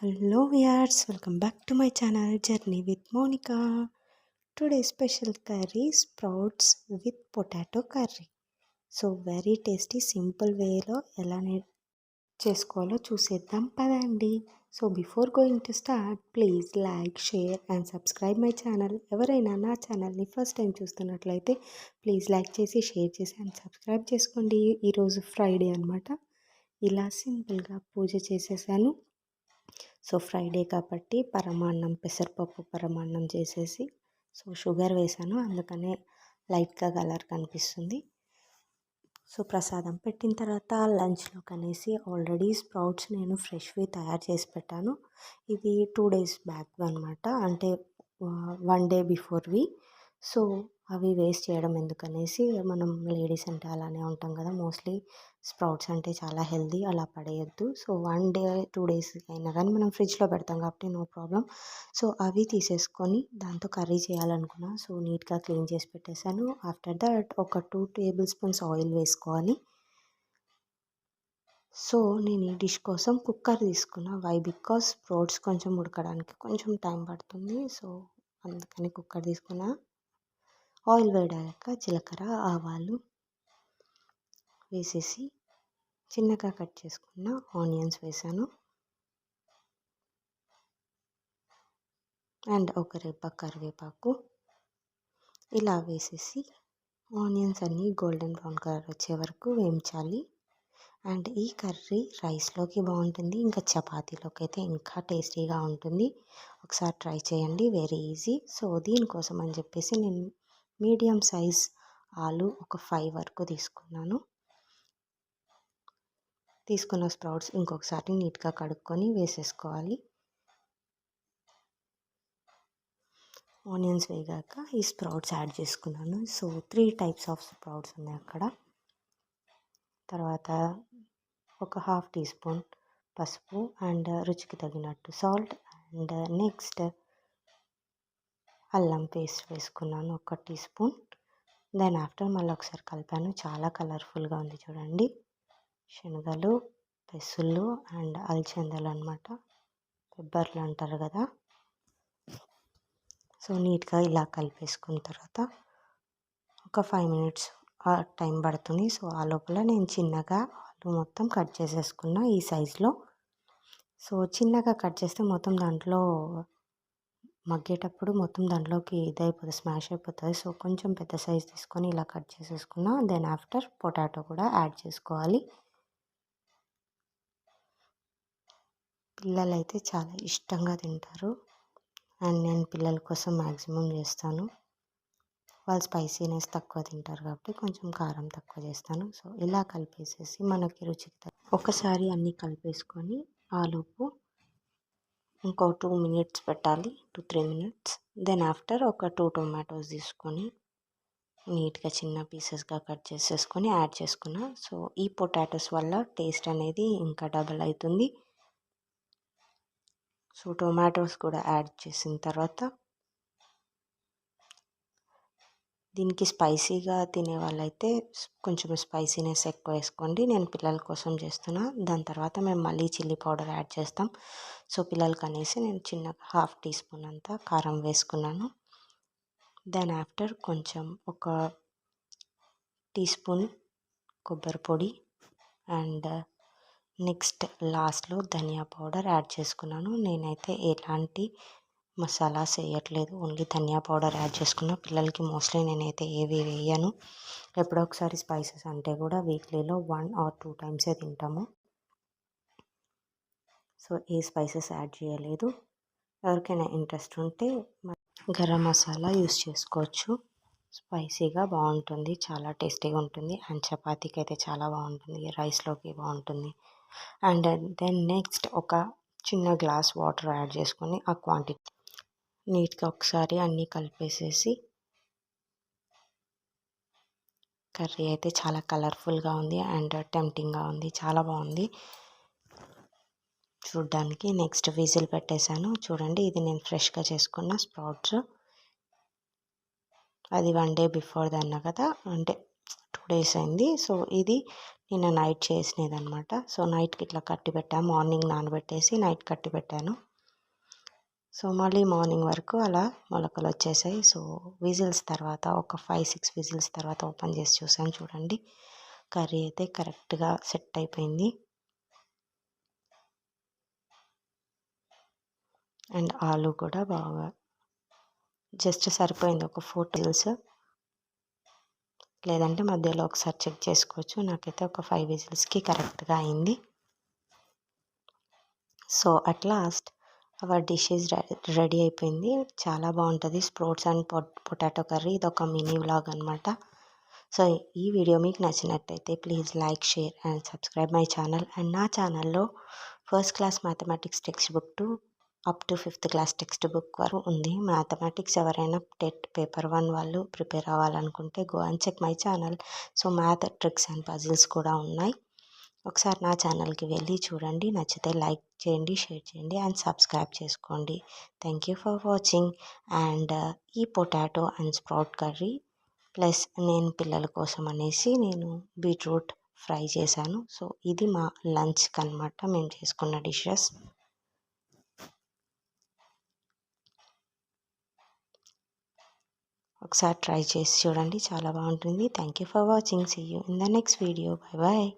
Hello viewers, welcome back to my channel Journey with Monica. Today's special curry sprouts with potato curry. So very tasty simple వేలో ఎలా చేసుకోవాలో చూసేద్దాం పదండి. So before going to start please like share and subscribe my channel. ఎవరైనా నా ఛానల్ని first time చూస్తున్నట్లయితే please like చేసి షేర్ చేసి అండ్ సబ్స్క్రైబ్ చేసుకోండి. ఈరోజు ఫ్రైడే అనమాట. ఇలా సింపుల్గా పూజ చేసేసాను. సో ఫ్రైడే కాబట్టి పరమాన్నం పెసరపప్పు పరమాన్నం చేసేసి సో షుగర్ వేసాను, అందుకనే లైట్గా కలర్ కనిపిస్తుంది. సో ప్రసాదం పెట్టిన తర్వాత లంచ్లో కనేసి ఆల్రెడీ స్ప్రౌట్స్ నేను ఫ్రెష్వి తయారు చేసి పెట్టాను. ఇది 2 days బ్యాక్ అనమాట, అంటే 1 day బిఫోర్వి. సో అవి వేస్ట్ చేయడం ఎందుకనేసి, మనం లేడీస్ అంటే అలానే ఉంటాం కదా, మోస్ట్లీ స్ప్రౌట్స్ అంటే చాలా హెల్దీ, అలా పడేయద్దు. సో 1 day 2 days అయినా కానీ మనం ఫ్రిడ్జ్లో పెడతాం కాబట్టి నో ప్రాబ్లం. సో అవి తీసేసుకొని దాంతో కర్రీ చేయాలనుకున్నా. సో నీట్గా క్లీన్ చేసి పెట్టేశాను. ఆఫ్టర్ దట్ ఒక 2 tablespoons ఆయిల్ వేసుకోవాలి. సో నేను ఈ డిష్ కోసం కుక్కర్ తీసుకున్నా. వై బికాస్ స్ప్రౌట్స్ కొంచెం ఉడకడానికి కొంచెం టైం పడుతుంది. సో అందుకని కుక్కర్ తీసుకున్నా. ఆయిల్ వేడాక జీలకర్ర ఆవాలు వేసేసి చిన్నగా కట్ చేసుకున్న ఆనియన్స్ వేసాను అండ్ ఒక రెబ్బ కరివేపాకు ఇలా వేసేసి ఆనియన్స్ అన్నీ గోల్డెన్ బ్రౌన్ కలర్ వచ్చే వరకు వేయించాలి. అండ్ ఈ కర్రీ రైస్లోకి బాగుంటుంది, ఇంకా చపాతీలోకి అయితే ఇంకా టేస్టీగా ఉంటుంది. ఒకసారి ట్రై చేయండి, వెరీ ఈజీ. సో దీనికోసం అని చెప్పేసి నేను మీడియం సైజ్ ఆలు ఒక 5 వరకు తీసుకున్న స్ప్రౌట్స్ ఇంకొకసారి నీట్గా కడుక్కొని వేసేసుకోవాలి. ఆనియన్స్ వేగాక ఈ స్ప్రౌట్స్ యాడ్ చేసుకున్నాను. సో 3 types ఆఫ్ స్ప్రౌట్స్ ఉన్నాయి అక్కడ. తర్వాత ఒక 1/2 teaspoon పసుపు అండ్ రుచికి తగినట్టు సాల్ట్ అండ్ నెక్స్ట్ అల్లం పేస్ట్ వేసుకున్నాను 1 teaspoon. దెన్ ఆఫ్టర్ మళ్ళీ ఒకసారి కలిపాను. చాలా కలర్ఫుల్గా ఉంది చూడండి. శనగలు, పెసులు అండ్ అలచందలు అనమాట, పెబ్బర్లు అంటారు కదా. సో నీట్గా ఇలా కలిపేసుకున్న తర్వాత ఒక 5 minutes టైం పడుతుంది. సో ఆ లోపల నేను చిన్నగా ఆలు మొత్తం కట్ చేసేసుకున్నా ఈ సైజులో. సో చిన్నగా కట్ చేస్తే మొత్తం దాంట్లో మగ్గేటప్పుడు మొత్తం దాంట్లోకి ఇదైపోతుంది, స్మాష్ అయిపోతుంది. సో కొంచెం పెద్ద సైజ్ తీసుకొని ఇలా కట్ చేసేసుకున్నా. దెన్ ఆఫ్టర్ పొటాటో కూడా యాడ్ చేసుకోవాలి. పిల్లలైతే చాలా ఇష్టంగా తింటారు అండ్ నేను పిల్లల కోసం మ్యాక్సిమం చేస్తాను. వాళ్ళు స్పైసీనెస్ తక్కువ తింటారు కాబట్టి కొంచెం కారం తక్కువ చేస్తాను. సో ఇలా కలిపేసేసి మనకి రుచికి ఒకసారి అన్నీ కలిపేసుకొని ఆలోపు ఇంకో 2 minutes పెట్టాలి, 2-3 minutes. దెన్ ఆఫ్టర్ ఒక 2 tomatoes తీసుకొని నీట్గా చిన్న పీసెస్గా కట్ చేసేసుకొని యాడ్ చేసుకున్నా. సో ఈ పొటాటోస్ వల్ల టేస్ట్ అనేది ఇంకా డబల్ అవుతుంది. సో టొమాటోస్ కూడా యాడ్ చేసిన తర్వాత దీనికి స్పైసీగా తినే వాళ్ళైతే కొంచెం స్పైసీనెస్ ఎక్కువ వేసుకోండి. నేను పిల్లల కోసం చేస్తున్నా. దాని తర్వాత మేము మళ్ళీ చిల్లీ పౌడర్ యాడ్ చేస్తాం. సో పిల్లలకి అనేసి నేను చిన్నగా 1/2 teaspoon అంతా కారం వేసుకున్నాను. దెన్ ఆఫ్టర్ కొంచెం ఒక teaspoon కొబ్బరి పొడి అండ్ నెక్స్ట్ లాస్ట్లో ధనియా పౌడర్ యాడ్ చేసుకున్నాను. నేనైతే ఎలాంటి మసాలాస్ వేయట్లేదు, ఓన్లీ ధనియా పౌడర్ యాడ్ చేసుకున్న. పిల్లలకి మోస్ట్లీ నేనైతే ఏవి వేయను. ఎప్పుడో ఒకసారి స్పైసెస్ అంటే కూడా వీక్లీలో 1 or 2 times తింటాము. సో ఏ స్పైసెస్ యాడ్ చేయలేదు. ఎవరికైనా ఇంట్రెస్ట్ ఉంటే గరం మసాలా యూస్ చేసుకోవచ్చు. స్పైసీగా బాగుంటుంది, చాలా టేస్టీగా ఉంటుంది అండ్ చపాతీకి అయితే చాలా బాగుంటుంది, రైస్లోకి బాగుంటుంది. అండ్ దెన్ నెక్స్ట్ ఒక చిన్న గ్లాస్ వాటర్ యాడ్ చేసుకొని ఆ క్వాంటిటీ నీట్గా ఒకసారి అన్నీ కలిపేసేసి, కర్రీ అయితే చాలా కలర్ఫుల్గా ఉంది అండ్ టెంప్టింగ్గా ఉంది, చాలా బాగుంది చూడ్డానికి. నెక్స్ట్ విజిల్ పెట్టేశాను. చూడండి, ఇది నేను ఫ్రెష్గా చేసుకున్న స్ప్రౌట్స్. అది 1 day బిఫోర్ అన్నా కదా, అంటే 2 డేస్ అయింది. సో ఇది నిన్న నైట్ చేసినది అనమాట. సో నైట్కి ఇట్లా కట్టి పెట్టాను, మార్నింగ్ నానబెట్టేసి నైట్ కట్టి పెట్టాను. సో మళ్ళీ మార్నింగ్ వరకు అలా మొలకలు వచ్చేసాయి. సో విజిల్స్ తర్వాత ఒక 5-6 విజిల్స్ తర్వాత ఓపెన్ చేసి చూసాను. చూడండి, కర్రీ అయితే కరెక్ట్గా సెట్ అయిపోయింది. అండ్ ఆలు కూడా బాగా జస్ట్ సరిపోయింది. ఒక 4 విజిల్స్, లేదంటే మధ్యలో ఒకసారి చెక్ చేసుకోవచ్చు. నాకైతే ఒక 5 విజిల్స్కి కరెక్ట్గా అయింది. So at last our dish is ready అయిపోయింది. చాలా బాగుంటుంది స్ప్రౌట్స్ అండ్ పొటాటో కర్రీ. ఇది ఒక మినీ వ్లాగ్ అనమాట. సో ఈ వీడియో మీకు నచ్చినట్టయితే please like, share and subscribe my channel. And నా ఛానల్లో first class mathematics text book up to 5th class text book వరకు ఉంది. మ్యాథమెటిక్స్ ఎవరైనా టెట్ పేపర్ 1 వాళ్ళు ప్రిపేర్ అవ్వాలనుకుంటే go and check my channel. So math tricks and puzzles కూడా ఉన్నాయి. ఒకసారి నా ఛానల్కి వెళ్ళి చూడండి. నచ్చితే లైక్ చేయండి, షేర్ చేయండి అండ్ సబ్స్క్రైబ్ చేసుకోండి. Thank you for watching. And ఈ potato and sprout curry plus నేను పిల్లల కోసం అనేసి నేను బీట్రూట్ ఫ్రై చేశాను. సో ఇది మా లంచ్కి అనమాట మేము చేసుకున్న డిషెస్. ఒకసారి ట్రై చేసి చూడండి, చాలా బాగుంటుంది. Thank you for watching. See you in the next video. Bye bye.